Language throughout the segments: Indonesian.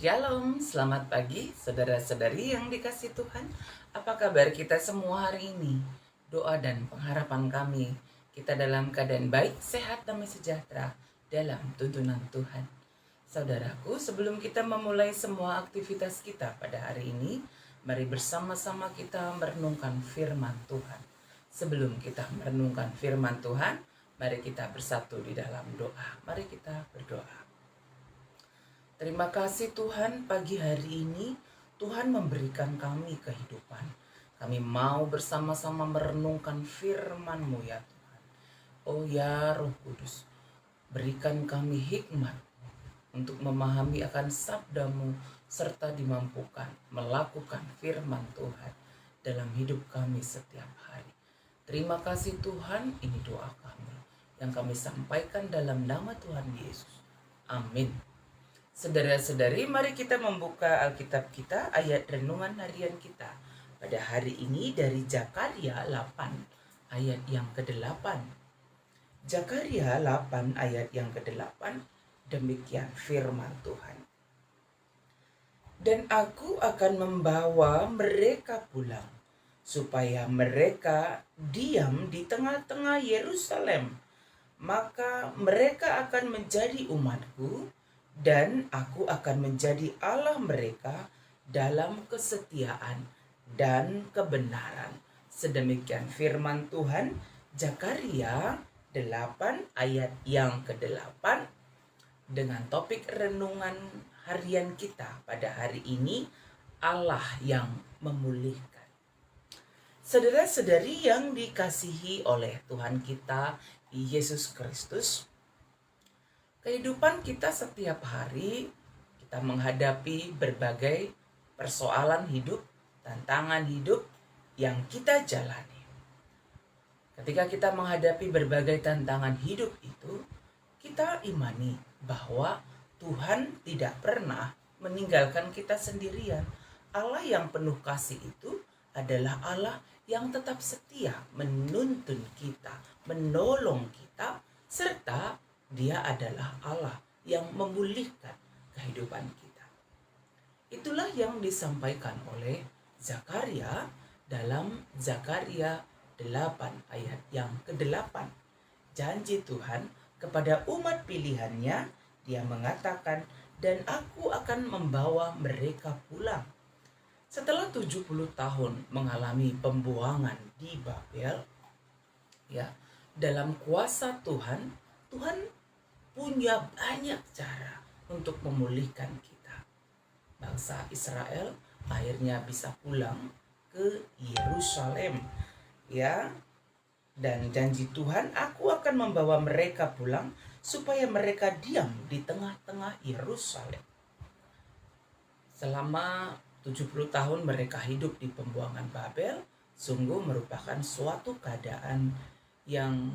Shalom, selamat pagi saudara-saudari yang dikasihi Tuhan. Apa kabar kita semua hari ini? Doa dan pengharapan kami, kita dalam keadaan baik, sehat, damai sejahtera dalam tuntunan Tuhan. Saudaraku, sebelum kita memulai semua aktivitas kita pada hari ini, mari bersama-sama kita merenungkan firman Tuhan. Sebelum kita merenungkan firman Tuhan, mari kita bersatu di dalam doa. Mari kita berdoa. Terima kasih Tuhan, pagi hari ini Tuhan memberikan kami kehidupan. Kami mau bersama-sama merenungkan firman-Mu ya Tuhan. Oh ya Roh Kudus, berikan kami hikmat untuk memahami akan sabda-Mu serta dimampukan melakukan firman Tuhan dalam hidup kami setiap hari. Terima kasih Tuhan, ini doa kami yang kami sampaikan dalam nama Tuhan Yesus. Amin. Saudara-saudari, mari kita membuka Alkitab kita, ayat renungan harian kita pada hari ini dari Zakaria 8 ayat yang ke-8. Zakaria 8 ayat yang ke-8, demikian firman Tuhan. Dan aku akan membawa mereka pulang, supaya mereka diam di tengah-tengah Yerusalem. Maka mereka akan menjadi umatku, dan aku akan menjadi Allah mereka dalam kesetiaan dan kebenaran. Sedemikian firman Tuhan. Zakaria 8 ayat yang ke-8 dengan topik renungan harian kita pada hari ini, Allah yang memulihkan. Saudara-saudari yang dikasihi oleh Tuhan kita Yesus Kristus, kehidupan kita setiap hari, kita menghadapi berbagai persoalan hidup, tantangan hidup yang kita jalani. Ketika kita menghadapi berbagai tantangan hidup itu, kita imani bahwa Tuhan tidak pernah meninggalkan kita sendirian. Allah yang penuh kasih itu adalah Allah yang tetap setia menuntun kita, menolong kita, serta Dia adalah Allah yang memulihkan kehidupan kita. Itulah yang disampaikan oleh Zakaria dalam Zakaria 8 ayat yang ke-8. Janji Tuhan kepada umat pilihannya, Dia mengatakan, dan aku akan membawa mereka pulang. Setelah 70 tahun mengalami pembuangan di Babel, ya, dalam kuasa Tuhan punya banyak cara untuk memulihkan kita. Bangsa Israel akhirnya bisa pulang ke Yerusalem, ya. Dan janji Tuhan, aku akan membawa mereka pulang supaya mereka diam di tengah-tengah Yerusalem. Selama 70 tahun mereka hidup di pembuangan Babel, sungguh merupakan suatu keadaan yang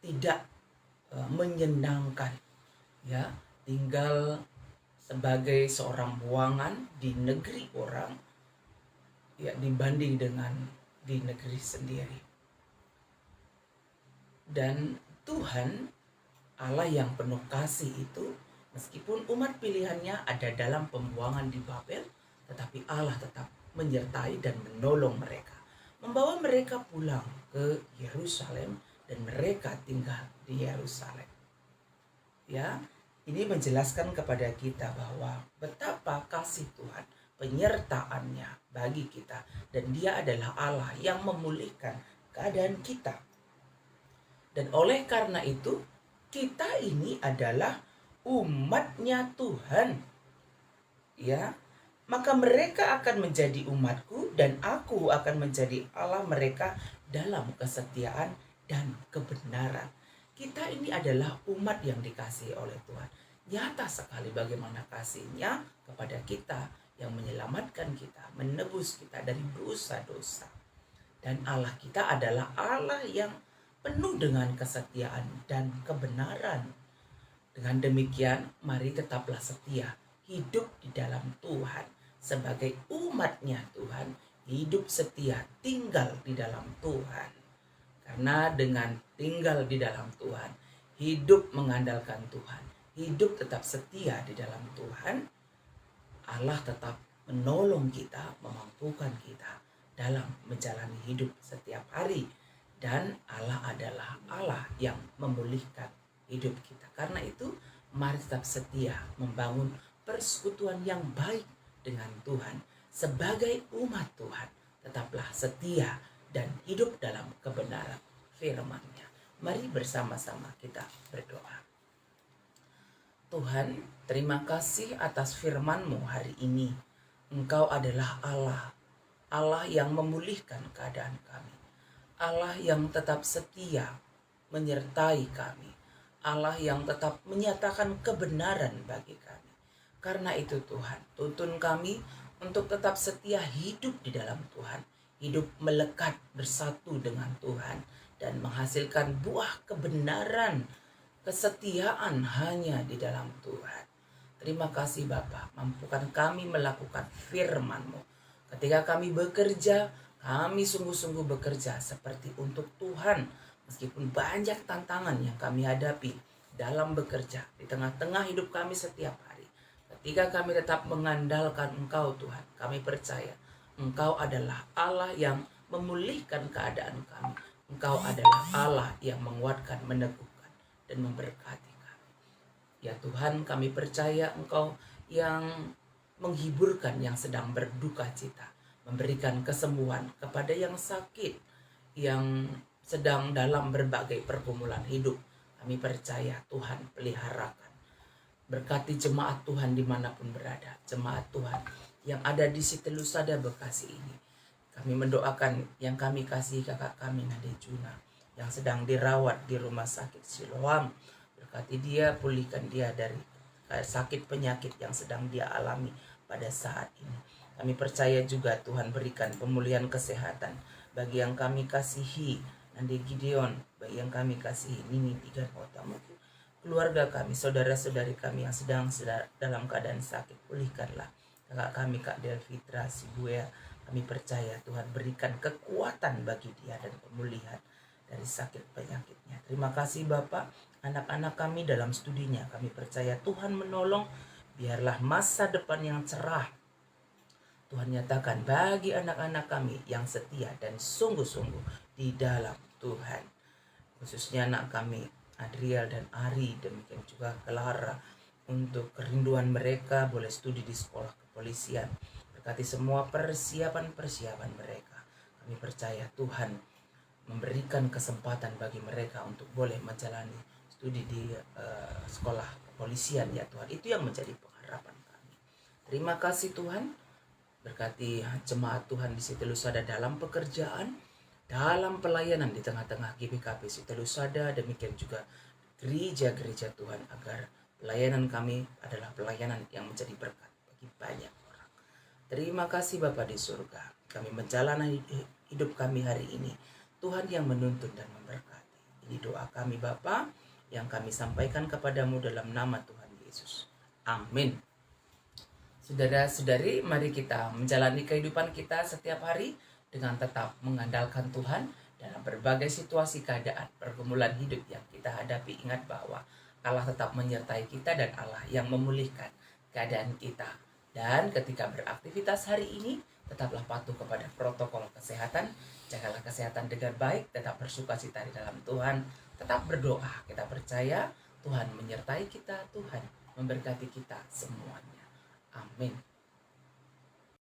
tidak menyenangkan, ya, tinggal sebagai seorang buangan di negeri orang, ya, dibanding dengan di negeri sendiri. Dan Tuhan Allah yang penuh kasih itu, meskipun umat pilihannya ada dalam pembuangan di Babel, tetapi Allah tetap menyertai dan menolong mereka, membawa mereka pulang ke Yerusalem, dan mereka tinggal di Yerusalem. Ya, ini menjelaskan kepada kita bahwa betapa kasih Tuhan, penyertaannya bagi kita, dan Dia adalah Allah yang memulihkan keadaan kita. Dan oleh karena itu, kita ini adalah umatnya Tuhan. Ya, maka mereka akan menjadi umatku, dan aku akan menjadi Allah mereka dalam kesetiaan dan kebenaran. Kita ini adalah umat yang dikasihi oleh Tuhan. Nyata sekali bagaimana kasih-Nya kepada kita, yang menyelamatkan kita, menebus kita dari dosa-dosa. Dan Allah kita adalah Allah yang penuh dengan kesetiaan dan kebenaran. Dengan demikian, mari tetaplah setia, hidup di dalam Tuhan. Sebagai umatnya Tuhan, hidup setia, tinggal di dalam Tuhan. Karena dengan tinggal di dalam Tuhan, hidup mengandalkan Tuhan, hidup tetap setia di dalam Tuhan, Allah tetap menolong kita, memampukan kita dalam menjalani hidup setiap hari. Dan Allah adalah Allah yang memulihkan hidup kita. Karena itu mari tetap setia membangun persekutuan yang baik dengan Tuhan. Sebagai umat Tuhan, tetaplah setia dan hidup dalam kebenaran firman-Nya. Mari bersama-sama kita berdoa. Tuhan, terima kasih atas firman-Mu hari ini. Engkau adalah Allah, Allah yang memulihkan keadaan kami, Allah yang tetap setia menyertai kami, Allah yang tetap menyatakan kebenaran bagi kami. Karena itu Tuhan, tuntun kami untuk tetap setia hidup di dalam Tuhan, hidup melekat bersatu dengan Tuhan, dan menghasilkan buah kebenaran, kesetiaan hanya di dalam Tuhan. Terima kasih Bapa, mampukan kami melakukan firman-Mu. Ketika kami bekerja, kami sungguh-sungguh bekerja seperti untuk Tuhan. Meskipun banyak tantangan yang kami hadapi dalam bekerja, di tengah-tengah hidup kami setiap hari. Ketika kami tetap mengandalkan Engkau Tuhan, kami percaya Engkau adalah Allah yang memulihkan keadaan kami. Engkau adalah Allah yang menguatkan, meneguhkan, dan memberkati kami. Ya Tuhan, kami percaya Engkau yang menghiburkan yang sedang berduka cita, memberikan kesembuhan kepada yang sakit, yang sedang dalam berbagai pergumulan hidup. Kami percaya Tuhan peliharakan. Berkati jemaat Tuhan dimanapun berada, jemaat Tuhan yang ada di Sitelusada Bekasi ini. Kami mendoakan yang kami kasih kakak kami Nade Juna yang sedang dirawat di rumah sakit Siloam. Berkati dia, pulihkan dia dari sakit penyakit yang sedang dia alami pada saat ini. Kami percaya juga Tuhan berikan pemulihan kesehatan bagi yang kami kasihi Nade Gideon, bagi yang kami kasihi Nini Tigan Otamu, keluarga kami, saudara-saudari kami yang sedang dalam keadaan sakit, pulihkanlah. Kakak kami Kak Delfitra Sibuya, kami percaya Tuhan berikan kekuatan bagi dia dan pemulihan dari sakit penyakitnya. Terima kasih Bapak, anak-anak kami dalam studinya, kami percaya Tuhan menolong, biarlah masa depan yang cerah Tuhan nyatakan bagi anak-anak kami yang setia dan sungguh-sungguh di dalam Tuhan. Khususnya anak kami Adriel dan Ari, demikian juga Clara, untuk kerinduan mereka boleh studi di sekolah kepolisian. Berkati semua persiapan-persiapan mereka. Kami percaya Tuhan memberikan kesempatan bagi mereka untuk boleh menjalani studi di sekolah kepolisian ya Tuhan. Itu yang menjadi pengharapan kami. Terima kasih Tuhan. Berkati jemaat Tuhan di Sitelusada dalam pekerjaan, dalam pelayanan di tengah-tengah GBKP Sitelusada, demikian juga gereja-gereja Tuhan, agar pelayanan kami adalah pelayanan yang menjadi berkat bagi banyak orang. Terima kasih Bapa di surga, kami menjalani hidup kami hari ini, Tuhan yang menuntun dan memberkati. Ini doa kami Bapa yang kami sampaikan kepadamu dalam nama Tuhan Yesus. Amin. Saudara-saudari, mari kita menjalani kehidupan kita setiap hari dengan tetap mengandalkan Tuhan dalam berbagai situasi keadaan pergumulan hidup yang kita hadapi. Ingat bahwa Allah tetap menyertai kita dan Allah yang memulihkan keadaan kita. Dan ketika beraktivitas hari ini, tetaplah patuh kepada protokol kesehatan, jagalah kesehatan dengan baik, tetap bersukacita di dalam Tuhan, tetap berdoa. Kita percaya Tuhan menyertai kita, Tuhan memberkati kita semuanya. Amin.